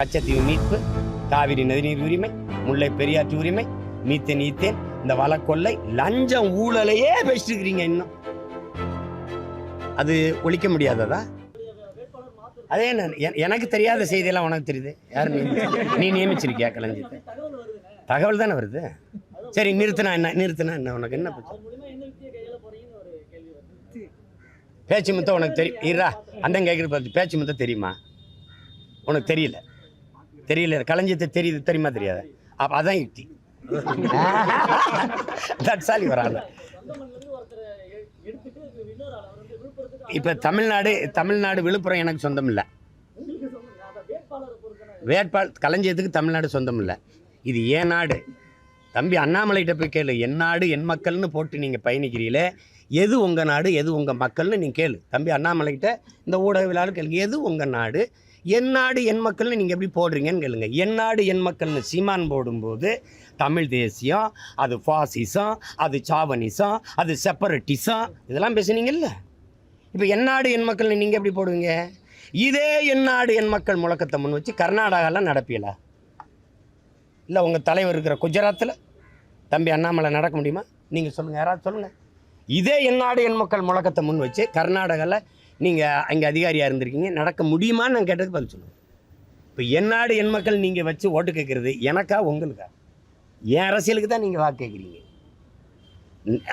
கச்சத்தீவு மீட்பு, காவிரி நதிநீர் உரிமை, முல்லை பெரியாற்று உரிமை, மீத்தேன் ஈத்தேன், இந்த வழக்கொள்ளை, லஞ்சம் ஊழலையே பேசிட்டுருக்கிறீங்க. இன்னும் அது ஒழிக்க முடியாததா? அதே எனக்கு தெரியாத செய்தியெல்லாம் உனக்கு தெரியுது. யார் நீ நியமிச்சிருக்கியா கலைஞர்? தகவல் தானே வருது. சரி, நிறுத்தினா என்ன உனக்கு என்ன பேச்சு முத்த உனக்கு தெரியும்? இரா அண்ணன் கேட்குற பார்த்து பேச்சு முத்த தெரியுமா? உனக்கு தெரியல களஞ்சியத்தை தெரியுமா தெரியாத? அப்போ அதான் யுக்தி. தட்சாலி வராங்க. இப்போ தமிழ்நாடு விழுப்புரம் எனக்கு சொந்தம் இல்லை. வேட்பாளர் களஞ்சியத்துக்கு தமிழ்நாடு சொந்தம் இல்லை. இது ஏன் நாடு? தம்பி அண்ணாமலைகிட்ட போய் கேளு. என் நாடு என் மக்கள்னு போட்டு நீங்கள் பயணிக்கிறீங்களே, எது உங்கள் நாடு எது உங்கள் மக்கள்னு நீங்கள் கேளு. தம்பி அண்ணாமலைகிட்ட இந்த ஊடகவியலாளர் கேளுங்க, எது உங்கள் நாடு என் நாடு என் மக்கள்னு நீங்கள் எப்படி போடுறீங்கன்னு கேளுங்க. என் நாடு என் மக்கள்னு சீமான் போடும்போது தமிழ் தேசியம், அது ஃபாசிசம், அது சாவனிசம், அது செப்பரட்டிசம், இதெல்லாம் பேசுனீங்கல்ல. இப்போ என் நாடு என் மக்கள்னு நீங்கள் எப்படி போடுவீங்க? இதே என் நாடு என் மக்கள் முழக்கத்தை முன் வச்சு கர்நாடகாவில் நடப்பீங்களா? இல்லை உங்கள் தலைவர் இருக்கிற குஜராத்தில் தம்பி அண்ணாமலை நடக்க முடியுமா? நீங்கள் சொல்லுங்கள், யாராவது சொல்லுங்கள். இதே என் நாடு என் மக்கள் முழக்கத்தை முன் வச்சு கர்நாடகாவில் நீங்கள் அங்கே அதிகாரியாக இருந்திருக்கீங்க, நடக்க முடியுமான்னு நான் கேட்டதுக்கு பதில் சொல்லுங்கள். இப்போ என் நாடு என் மக்கள் நீங்கள் வச்சு ஓட்டு கேட்குறது எனக்கா உங்களுக்கா? என் அரசியலுக்கு தான் நீங்கள் வாக்கு கேட்குறீங்க.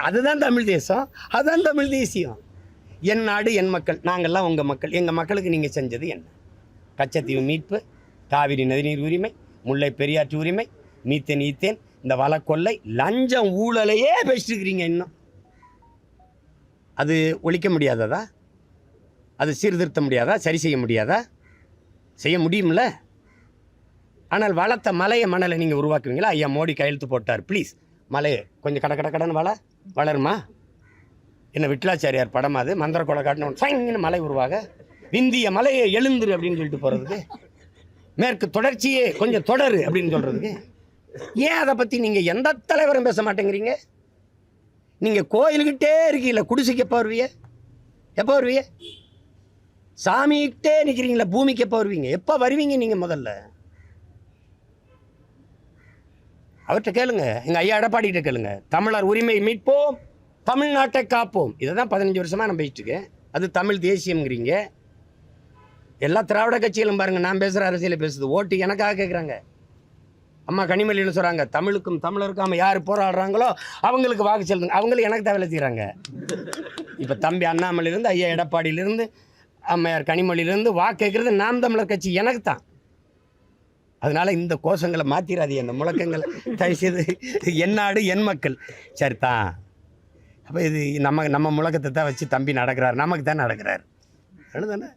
அதுதான் தமிழ் தேசம், அதுதான் தமிழ் தேசியம். என் நாடு என் மக்கள், நாங்கள்லாம் உங்கள் மக்கள். எங்கள் மக்களுக்கு நீங்கள் செஞ்சது என்ன? கச்சத்தீவு மீட்பு, காவிரி நதிநீர் உரிமை, முல்லை பெரியாற்று உரிமை, மீத்தேன் ஈத்தேன், இந்த வழக்கொள்ளை, லஞ்சம் ஊழலையே பேசிட்டுருக்கிறீங்க. இன்னும் அது ஒழிக்க முடியாததா? அது சீர்திருத்த முடியாதா? சரி செய்ய முடியாதா? செய்ய முடியும்ல. ஆனால் வளர்த்த மலையை மணலை நீங்கள் உருவாக்குவீங்களா? ஐயா மோடி கையெழுத்து போட்டார், ப்ளீஸ் மலையை கொஞ்சம் கடன் வளருமா? என்ன விட்லாச்சாரியார் படமா அது? மந்திர கொலை காட்டின சைன்னு மலை உருவாக, இந்திய மலையை எழுந்துரு அப்படின்னு சொல்லிட்டு போகிறதுக்கு, மேற்கு தொடர்ச்சியே கொஞ்சம் தொடரு அப்படின்னு சொல்கிறதுக்கு. ஏன் அதை பற்றி நீங்கள் எந்த தலைவரும் பேச மாட்டேங்கிறீங்க? நீங்கள் கோயிலுக்கிட்டே இருக்கீங்கள, குடிசைக்கு எப்போ வருவீங்க? சாமிக்கிட்டே நிற்கிறீங்களா, பூமிக்கு எப்போ வருவீங்க? எப்போ வருவீங்க நீங்கள்? முதல்ல அவர்கிட்ட கேளுங்க, எங்கள் ஐயா எடப்பாடிகிட்ட கேளுங்க. தமிழர் உரிமை மீட்போம், தமிழ்நாட்டை காப்போம். இதை தான் 15 வருஷமாக நான் பேசிட்டு இருக்கேன். அது தமிழ் தேசியம்ங்கிறீங்க. எல்லா திராவிட கட்சிகளும் பாருங்கள், நான் பேசுகிற அரசியலை பேசுது. ஓட்டு எனக்காக கேட்குறாங்க. அம்மா கனிமொழின்னு சொல்கிறாங்க, தமிழுக்கும் தமிழருக்கும் யார் போராடுறாங்களோ அவங்களுக்கு வாக்கு செலுத்துங்க. அவங்களும் எனக்கு தேவையில்லை செய்கிறாங்க. இப்போ தம்பி அண்ணாமலையிலேருந்து ஐயா எடப்பாடியிலேருந்து அம்மையார் கனிமொழியிலேருந்து வாக்கு கேட்குறது நாம் தமிழர் கட்சி எனக்கு தான். அதனால் இந்த கோஷங்களை மாற்றிடாதீங்க, அந்த முழக்கங்களை தயவுசெய்து. என் நாடு என் மக்கள் சரிதான். அப்போ இது நம்ம முழக்கத்தை தான் வச்சு தம்பி நடக்கிறார், நமக்கு தான் நடக்கிறார். அதுதானே.